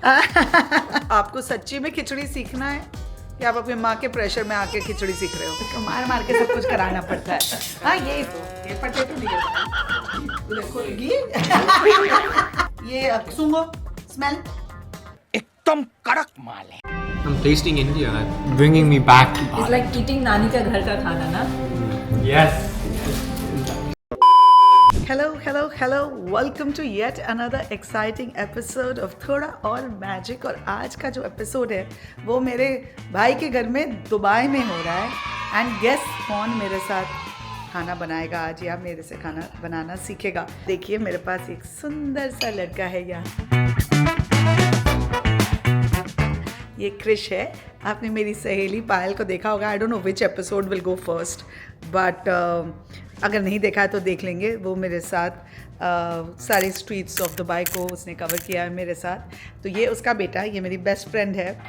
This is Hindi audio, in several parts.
आपको सच्ची में खिचड़ी सीखना है या आप अपनी माँ के प्रेशर में आके खिचड़ी सीख रहे हो? तो मार मार के सब कुछ कराना पड़ता है। हाँ ये पटेटो दिए देखो ये सुंगो स्मेल एकदम कड़क माल है। I'm tasting India, bringing me back to It's like eating नानी का घर का खाना ना? Yes. Hello, welcome to yet another exciting episode of थोड़ा और मैजिक। और आज का जो एपिसोड है वो मेरे भाई के घर में दुबई में हो रहा है। एंड गेस कौन मेरे साथ खाना बनाएगा आज या मेरे से खाना बनाना सीखेगा। देखिए मेरे पास एक सुंदर सा लड़का है यहाँ, ये क्रिश है। आपने मेरी सहेली पायल को देखा होगा। I don't know which episode will go first, but अगर नहीं देखा है तो देख लेंगे। वो मेरे साथ सारी स्ट्रीट्स ऑफ दुबई को उसने कवर किया है मेरे साथ। तो ये उसका बेटा, ये मेरी बेस्ट फ्रेंड है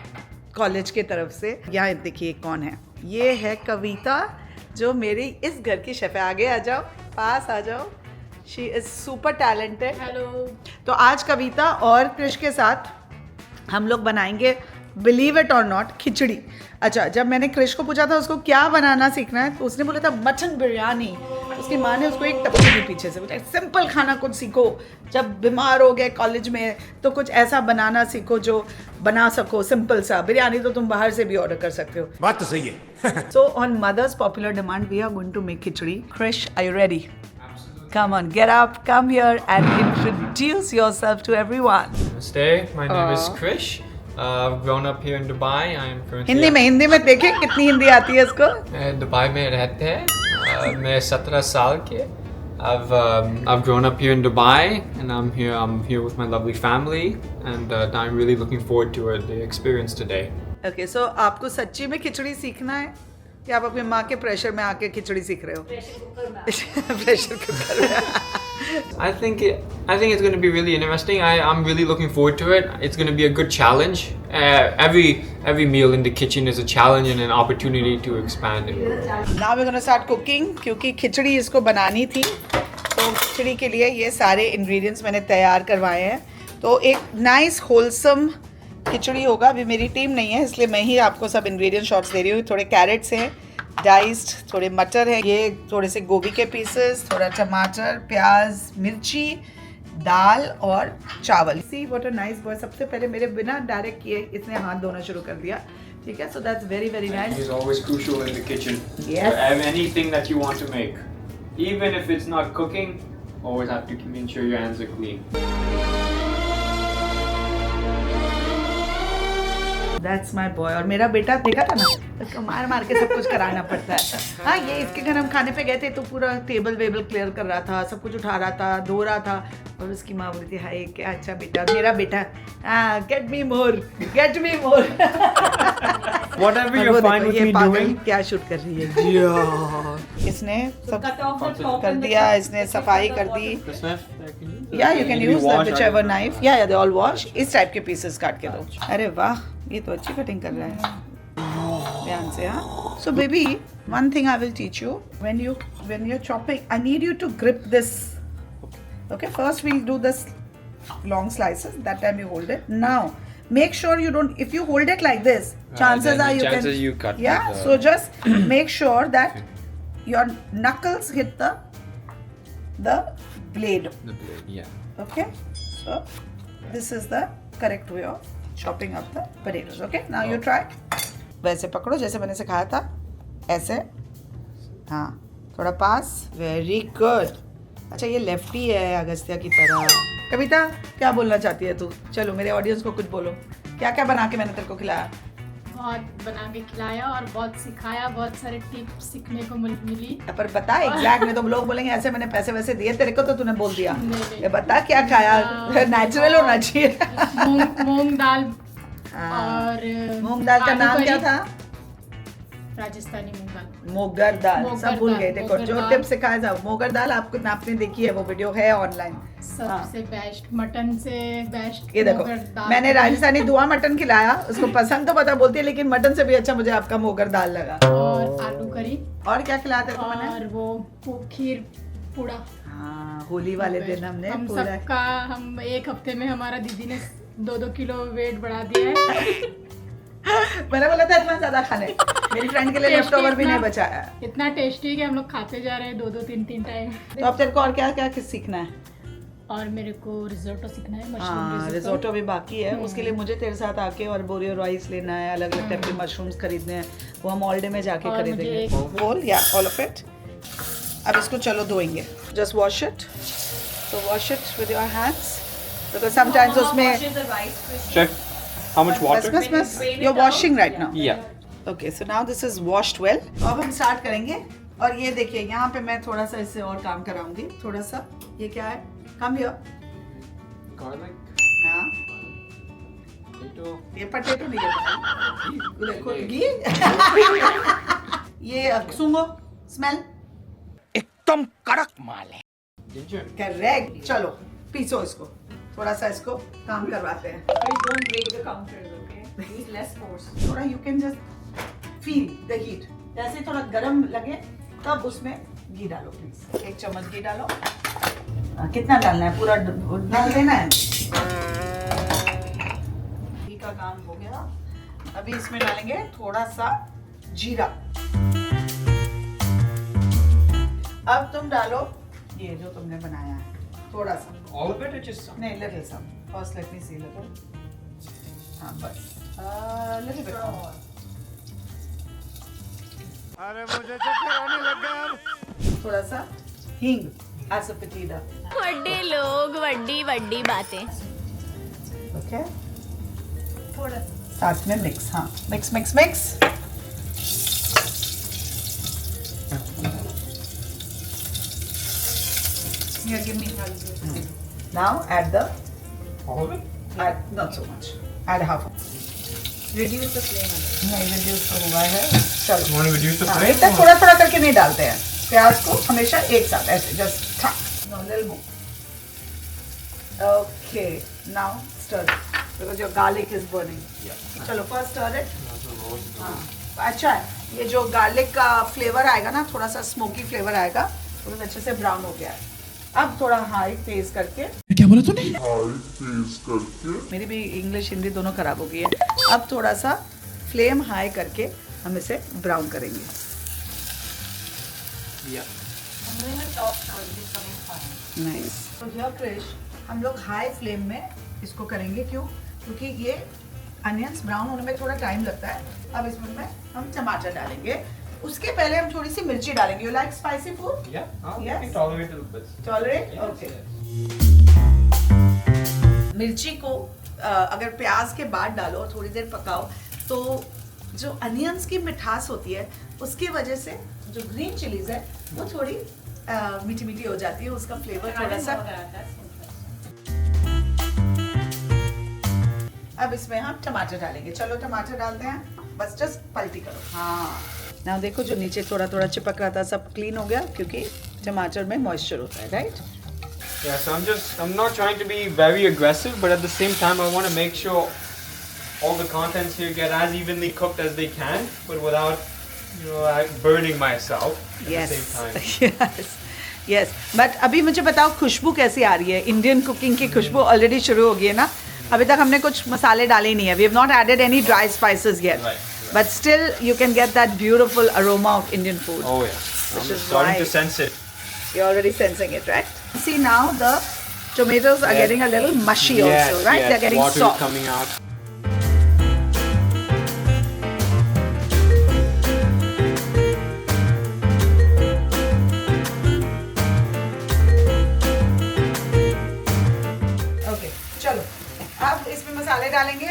कॉलेज के तरफ से। यहाँ देखिए कौन है, ये है कविता जो मेरी इस घर की शेफ है। आगे आ जाओ, पास आ जाओ। She is super talented. Hello. तो आज कविता और क्रिश के साथ हम लोग बनाएंगे, बिलीव इट और नॉट, खिचड़ी। अच्छा, जब मैंने क्रिश को पूछा था उसको क्या बनाना सीखना है तो उसने बोला था मटन बिरयानी। उसकी माँ ने उसको एक टपकी दी पीछे से, बोला सिंपल खाना कुछ सीखो, जब बीमार हो गए कॉलेज में तो कुछ ऐसा बनाना सीखो जो बना सको, सिंपल सा। बिरयानी तो तुम बाहर से भी ऑर्डर कर सकते हो। बात तो सही है। So on mother's popular demand we are going to make khichdi. Krish, are you ready? Come on, get up, come here and introduce yourself to everyone. Namaste, my name is Krish. I've grown up here in Dubai. I am currently Hindi में देखें कितनी हिंदी आती है इसको। दुबई में रहते हैं। मैं 17 साल के। I've grown up here in Dubai and I'm here with my lovely family and I'm really looking forward to the experience today. Okay, so आपको सच्ची में खिचड़ी सीखना है या आप अपनी माँ के प्रेशर में आके खिचड़ी सीख रहे हो? प्रेशर कुकर में। I think it's going to be really interesting. I'm really looking forward to it. It's going to be a good challenge. Every meal in the kitchen is a challenge and an opportunity to expand and grow. Now we're going to start cooking क्योंकि खिचड़ी इसको बनानी थी। तो खिचड़ी के लिए ये सारे इंग्रेडिएंट्स मैंने तैयार करवाए हैं। तो एक नाइस होलसम खिचड़ी होगा। अभी मेरी टीम नहीं है इसलिए मैं ही आपको सब इंग्रेडिएंट शॉट्स दे रही हूँ। थोड़े कैरेट्स हैं डाइस्ड, थोड़े मटर हैं, ये थोड़े से गोभी के पीसेस, थोड़ा टमाटर, प्याज, मिर्ची, दाल और चावल। See what a nice boy. सबसे पहले मेरे बिना डायरेक्ट किए इसने हाथ धोना शुरू कर दिया। ठीक है, so that's very very nice. It is always crucial in the kitchen. Yes. Anything that you want to make, even if it's not cooking, always have to ensure your hands are clean. That's my boy। और मेरा बेटा देखा था ना, उसको मार मार के सब कुछ कराना पड़ता है। हाँ, ये इसके घर हम खाने पे गए थे तो पूरा टेबल वेबल क्लियर कर रहा था, सब कुछ उठा रहा था, धो रहा था। और उसकी माँ बोलती है हाय क्या अच्छा बेटा। मेरा बेटा get me more. Whatever you're fine with me doing. क्या शूट कर रही है? इसने सब कर दिया, इसने सफाई कर दी। या you can use whichever knife. या दे ऑल वॉश। इस टाइप के पीसेस काट के दो। अरे वाह, ये तो अच्छी कटिंग कर रहा है, ध्यान से। हाँ, so baby one thing I will teach you. When you're chopping, I need you to grip this. Okay, first we'll do this long slices. That time you hold it. Now make sure you don't, if you hold it like this, chances are you can cut. yeah, so just make sure that your knuckles hit the blade. The blade, yeah. Okay, so this is the correct way of chopping up the potatoes. Okay, now you try. वैसे पकड़ो जैसे मैंने सिखाया था, ऐसे। हाँ, थोड़ा पास। Very good. अच्छा, ये लेफ्टी है अगस्त्या की तरह। कविता, क्या बोलना चाहती है तू? चलो मेरे ऑडियंस को कुछ बोलो। क्या क्या बना के मैंने तेरे को खिलाया? बहुत बना के खिलाया और बहुत सिखाया, बहुत सारे टिप्स सीखने को मिली। पर बता एग्जैक्ट, नहीं तो लोग बोलेंगे ऐसे मैंने पैसे वैसे दिए तेरे को तो तूने बोल दिया। नहीं। ये बता क्या खाया, नेचुरल होना चाहिए। मूंग दाल हाँ। और मूंग दाल का आलू नाम करी। क्या था? राजस्थानी मूंग दाल। मोगर दाल। मोगर सब भूल दाल, गए। देखो मोगर जो दाल। टिप सिखाया था मोगर दाल, आपने देखी है, वो वीडियो है ऑनलाइन। सबसे बेस्ट, मटन से बेस्ट। ये देखो, मैंने राजस्थानी दुआ मटन खिलाया, उसको पसंद तो पता बोलती है लेकिन मटन से भी अच्छा मुझे आपका मोगर दाल लगा। और आलू करी। और क्या खिलाया तेरे को मैंने? और वो खीर पूड़ा। हाँ, होली वाले दिन हमने हम पूरा। सबका, हम एक हफ्ते में हमारा दीदी ने 2-2 किलो वेट बढ़ा दिया है। मैंने बोला था इतना ज्यादा खाने, मेरी फ्रेंड के लिए लेफ्ट ओवर भी नहीं बचा है। इतना टेस्टी कि हम लोग खाते जा रहे हैं 2-2 3-3 टाइम। तो अब तेरे को और क्या क्या सीखना है? और मेरे को रिजोटो सीखना है, हाँ, मशरूम रिजोटो भी बाकी है। उसके लिए मुझे तेरे साथ आके और बोरियो राइस लेना है, अलग अलग टाइप के मशरूम्स खरीदने हैं, वो हम ऑल डे में जाके और खरीदेंगे। मुझे बोल या ऑल ऑफ इट। अब इसको चलो धोएंगे। Just wash it, so wash it with your hands because sometimes उसमें Chef, how much water? बस you're washing right now. Yeah. Okay, so now this is washed well. अब हम स्टार्ट करेंगे और ये देखिए यहाँ पे मैं थोड़ा सा इससे और काम कराऊंगी, थोड़ा सा। ये क्या है? Come here. Garlic. हाँ, Potato. ये पटेटो नहीं है, देखो घी। ये सुंगो स्मेल एकदम कड़क माल है। Ginger. करेक्ट। चलो पीसो इसको, थोड़ा सा इसको काम करवाते हैं। Don't break the counters, okay? Use less force. थोड़ा you can just feel the heat. जैसे थोड़ा गरम लगे तब उसमें घी डालो प्लीज। 1 चम्मच घी डालो। कितना डालना है? पूरा डाल देना है। घी का काम हो गया। अभी इसमें डालेंगे थोड़ा सा जीरा। अब तुम डालो ये जो तुमने बनाया है, थोड़ा सा। All of it or just some? नहीं, little some. First let me see little. हाँ बस, little bit more. अरे मुझे चक्कर आने लग गया अब। थोड़ा सा हींग, asafoetida. वड्डे लोग वड्डी वड्डी बातें। Okay. थोड़ा साथ में मिक्स, हाँ mix mix mix. Here, give me. Now add the. all of it? Add not so much. Add half. Reduce the flame. नहीं, reduce तो हुआ है। चलो। You want to reduce the हाँ, flame? इतना थोड़ा थोड़ा करके नहीं डालते हैं प्याज को, हमेशा एक साथ ऐसे just no little more. Okay, now stir because your garlic is burning. चलो फर्स्ट स्टर इट। हाँ, अच्छा है, ये जो गार्लिक का फ्लेवर आएगा ना, थोड़ा सा स्मोकी फ्लेवर आएगा, तो अच्छे से ब्राउन हो गया है। अब थोड़ा हाई तेज करके, क्या बोला तूने? मेरी भी इंग्लिश हिंदी दोनों खराब हो गई है। अब थोड़ा सा फ्लेम हाई करके हम इसे ब्राउन करेंगे। Yeah. नाइस। तो हियर क्रिश, हम लोग हाई फ्लेम में इसको करेंगे। क्यों? क्योंकि ये अनियंस ब्राउन होने में थोड़ा टाइम लगता है। अब इसमें हम टमाटर डालेंगे, उसके पहले हम थोड़ी सी मिर्ची डालेंगे। You like spicy food? Yeah. I Yes. can tolerate a little bit. Tolerate? Yes, okay. yes. मिर्ची को अगर प्याज के बाद डालो और थोड़ी देर पकाओ तो जो अनियंस की मिठास होती है उसकी वजह से जो ग्रीन चिलीज है वो थोड़ी मीठी मीठी हो जाती है, उसका फ्लेवर थोड़ा सा। अब इसमें हम टमाटर डालेंगे। चलो टमाटर डालते हैं, बस जस्ट पलटी करो। हाँ, ना देखो जो नीचे थोड़ा थोड़ा चिपक रहा था सब क्लीन हो गया क्योंकि टमाटर में मॉइस्चर होता है, right? Yeah, so I'm not trying to be very aggressive, but at the same time, I want to make sure all the contents here get as evenly cooked as they can, but without, like burning myself at the same time. Yes yes. But अभी मुझे बताओ खुशबू कैसी आ रही है? इंडियन कुकिंग की खुशबू ऑलरेडी शुरू हो गई है ना। अभी तक हमने कुछ मसाले डाले ही नहीं है। We have not added any dry spices yet, but still you can get that beautiful aroma of Indian food. Oh yeah, I'm Which is starting why- to sense it. You're already sensing it, right? See now the tomatoes are getting a little mushy also, right? Yes, They're getting water is soft. coming out. Okay, चलो अब इसमें मसाले डालेंगे।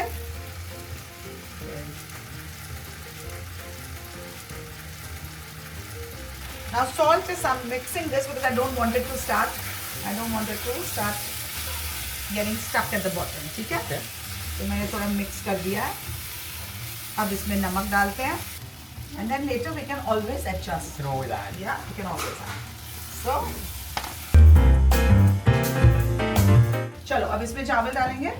Now salt is, I'm mixing this because I don't want it to start. I don't want it to start getting stuck at the bottom. ठीक है? Okay. तो मैंने थोड़ा मिक्स कर दिया है। अब इसमें नमक डालते हैं, and then later we can always adjust. You can always add. Yeah, we can always add. So, चलो अब इसमें चावल डालेंगे।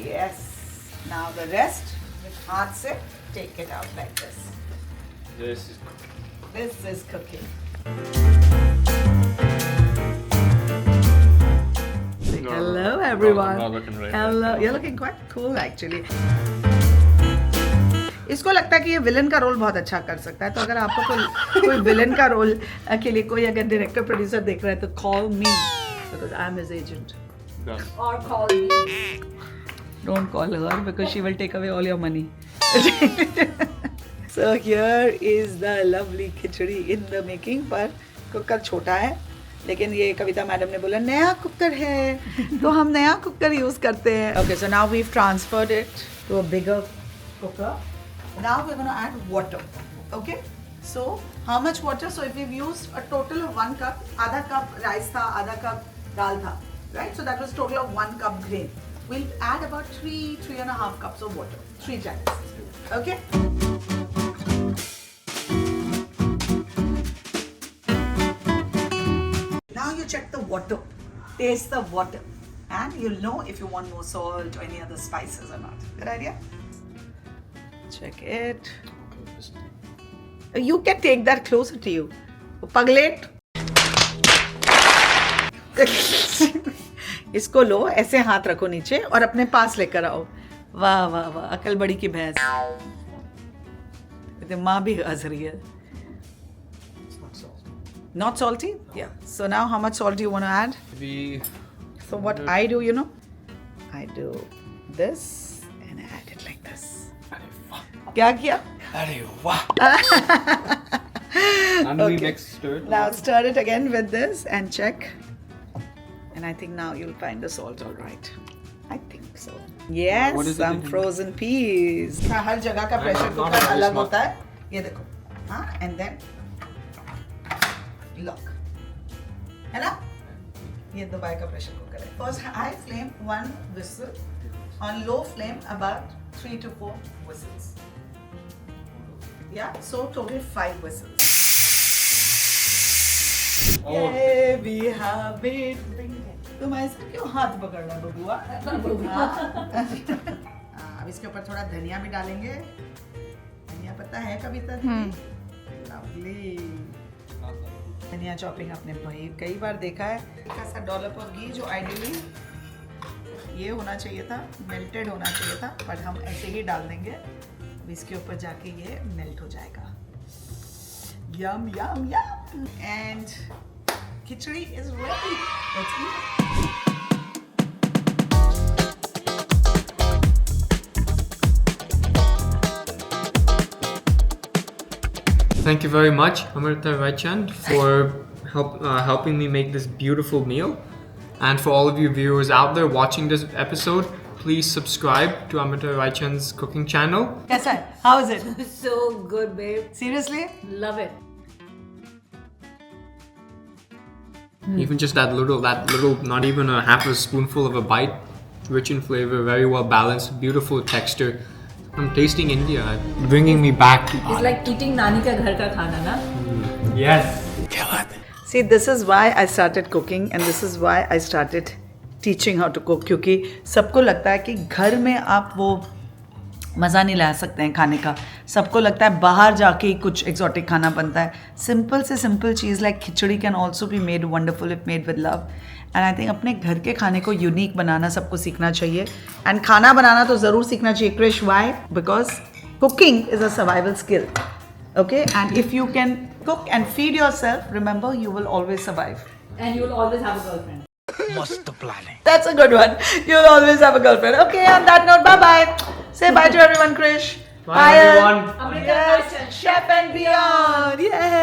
Yes. Now the rest, हाथ से take it out like this. This is cooking. This is cooking. Hello everyone. I'm not looking right. Hello. You're looking quite cool actually. इसको लगता है कि ये विलन का रोल बहुत अच्छा कर सकता है, तो अगर आपको कोई विलन का रोल के लिए कोई अगर डायरेक्टर प्रोड्यूसर देख रहा है तो call me because I am his agent. Or call me. Don't call her because she will take away all your money. So here is the lovely khichdi in the making. पर कुकर छोटा है, लेकिन ये कविता मैडम ने बोला नया कुकर है तो हम नया कुकर यूज करते हैं. Okay, so now we've transferred it to a bigger cooker. Now we're going to add water. Okay, so how much water? So if we've used a total of 1 cup, आधा cup rice था, आधा cup दाल था, right? So that was total of 1 cup grain. We'll add about 3.5 cups of water, 3 times. Okay. Now you check the water, taste the water, and you'll know if you want more salt or any other spices or not. Good idea? Check it. You can take that closer to you. Paglet. इसको लो, ऐसे हाथ रखो नीचे और अपने पास लेकर आओ. वाह वाह वाह, अकल बड़ी की भैंस. माँ भी हंस रही है. Not salty? Yeah. So now how much salt do you want to add? Maybe. So what I do, you know, I do this and I add it like this. क्या किया? अरे वाह. And we stir it. Now stir it again with this and check. And I think now you'll find the salt all right. I think so. Yes, What is it some in- frozen peas. हर जगह का प्रेशर not कुकर very अलग smart. होता है. ये देखो. हाँ, and then lock. है ना? ये दुबई का प्रेशर कुकर है. First high flame 1 whistle. On low flame about 3 to 4 whistles. Yeah, so total 5 whistles. Yay, we have it. तुम ऐसा क्यों हाथ पकड़ रहा बबुआ? अब इसके ऊपर थोड़ा धनिया भी डालेंगे. धनिया पत्ता है कविता दीदी? Lovely. धनिया चॉपिंग आपने भाई कई बार देखा है. हल्का सा डॉलप ऑफ घी जो आइडियली ये होना चाहिए था, मेल्टेड होना चाहिए था, बट हम ऐसे ही डाल देंगे. अब इसके ऊपर जाके ये मेल्ट हो जाएगा. Yum yum yum. And khichdi is ready. Let's eat. Thank you very much, Amrita Raichand, for helping me make this beautiful meal. And for all of you viewers out there watching this episode, please subscribe to Amrita Raichand's cooking channel. कैसा है? How is it? So good, babe. Seriously? Love it. Even just that little, not even a half a spoonful of a bite, rich in flavor, very well balanced, beautiful texture. I'm tasting India, bringing me back. It's like eating नानी का घर का खाना ना. Yes. See, this is why I started cooking and this is why I started teaching how to cook. क्योंकि सबको लगता है कि घर में आप वो मज़ा नहीं ला सकते हैं खाने का. सबको लगता है बाहर जाके ही कुछ एक्सोटिक खाना बनता है. सिंपल से simple cheese like khichdi can also be made wonderful if made with love. And I think अपने घर के खाने को यूनिक बनाना सबको सीखना चाहिए. एंड खाना बनाना तो ज़रूर सीखना चाहिए. Krish, why? Because cooking is a survival skill. Okay, and if you can cook and feed yourself, remember you will always survive. And you will always have a girlfriend. That's a good one. You'll always have a girlfriend. Okay, on that note, bye bye. Say bye to everyone, Krish. Bye, everyone. Amrita Yes, Raichand. chef and beyond. Yay.